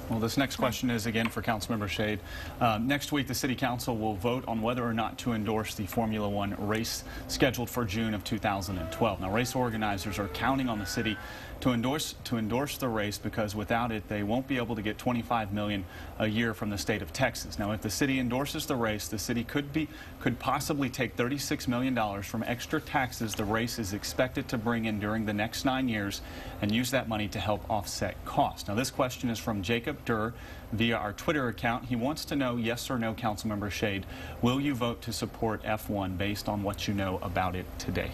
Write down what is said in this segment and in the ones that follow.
Well, this next question is again for Councilmember Shade. Next week, the City Council will vote on whether or not to endorse the Formula One race scheduled for June of 2012. Now, race organizers are counting on the city to endorse the race because without it, they won't be able to get $25 million a year from the state of Texas. Now, if the city endorses the race, the city could possibly take $36 million from extra taxes the race is expected to bring in during the next 9 years and use that money to help offset costs. Now, this question is from Jacob Durr via our Twitter account. He wants to know, yes or no, Councilmember Shade, will you vote to support F1 based on what you know about it today?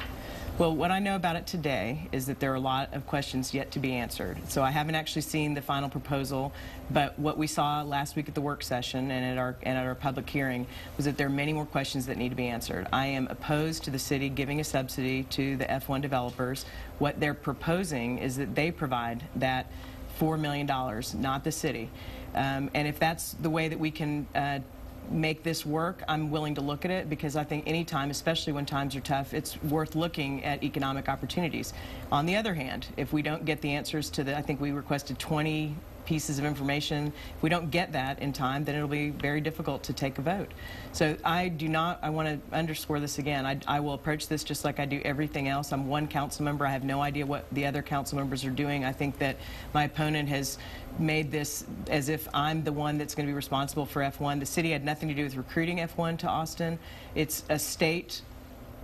Well, what I know about it today is that there are a lot of questions yet to be answered. So I haven't actually seen the final proposal, but what we saw last week at the work session and at our public hearing was that there are many more questions that need to be answered. I am opposed to the city giving a subsidy to the F1 developers. What they're proposing is that they provide that $4 million, not the city. And if that's the way that we can make this work, I'm willing to look at it, because I think any time, especially when times are tough, it's worth looking at economic opportunities. On the other hand, if we don't get the answers to I think we requested 20 pieces of information. If we don't get that in time, then it'll be very difficult to take a vote. So I want to underscore this again. I will approach this just like I do everything else. I'm one council member. I have no idea what the other council members are doing. I think that my opponent has made this as if I'm the one that's going to be responsible for F1. The city had nothing to do with recruiting F1 to Austin. It's a state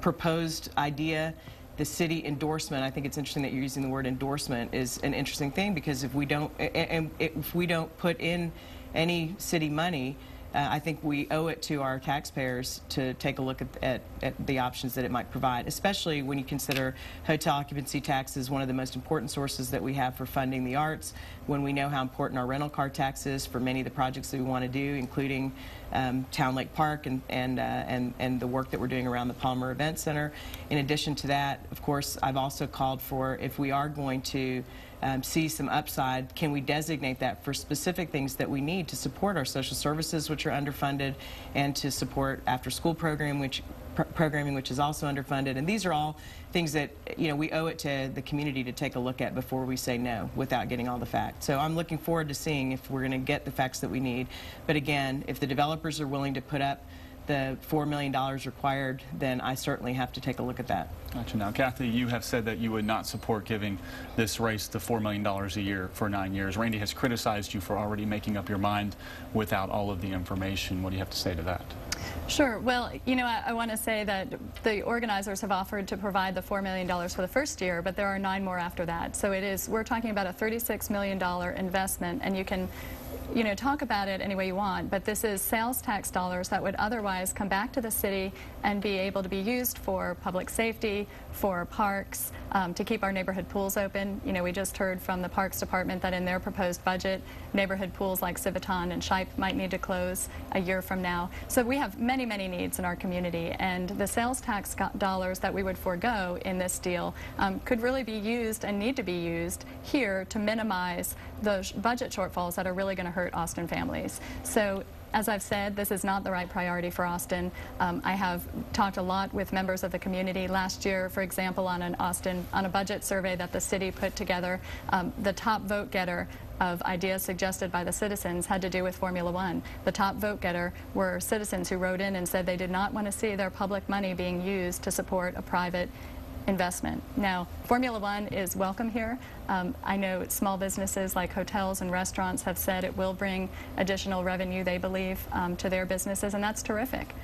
proposed idea. The city endorsement, I think it's interesting that you're using the word endorsement, is an interesting thing, because if we don't put in any city money, I think we owe it to our taxpayers to take a look at the options that it might provide, especially when you consider hotel occupancy tax is one of the most important sources that we have for funding the arts, when we know how important our rental car tax is for many of the projects that we want to do, including Town Lake Park and the work that we're doing around the Palmer Event Center. In addition to that, of course, I've also called for, if we are going to see some upside, can we designate that for specific things that we need to support our social services, which are underfunded, and to support after-school programming, which is also underfunded. And these are all things that, you know, we owe it to the community to take a look at before we say no without getting all the facts. So I'm looking forward to seeing if we're going to get the facts that we need. But again, if the developers are willing to put up the $4 million required, then I certainly have to take a look at that. Gotcha. Now, Kathy, you have said that you would not support giving this race the $4 million a year for 9 years. Randy has criticized you for already making up your mind without all of the information. What do you have to say to that? Sure. Well, you know, I want to say that the organizers have offered to provide the $4 million for the first year, but there are 9 more after that. So we're talking about a $36 million investment, and you can, you know, talk about it any way you want, but this is sales tax dollars that would otherwise come back to the city and be able to be used for public safety, for parks, to keep our neighborhood pools open. You know, we just heard from the Parks Department that in their proposed budget, neighborhood pools like Civitan and Shipe might need to close a year from now. So we have many, many needs in our community, and the sales tax dollars that we would forego in this deal could really be used and need to be used here to minimize those budget shortfalls that are really going to hurt Austin families. So, as I've said, this is not the right priority for Austin. I have talked a lot with members of the community. Last year, for example, on a budget survey that the city put together, the top vote getter of ideas suggested by the citizens had to do with Formula One. The top vote getter were citizens who wrote in and said they did not want to see their public money being used to support a private investment. Now, Formula One is welcome here. I know small businesses like hotels and restaurants have said it will bring additional revenue, they believe, to their businesses, and that's terrific.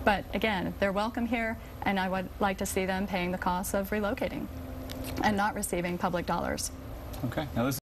But again, they're welcome here, and I would like to see them paying the costs of relocating and not receiving public dollars. Okay. Now this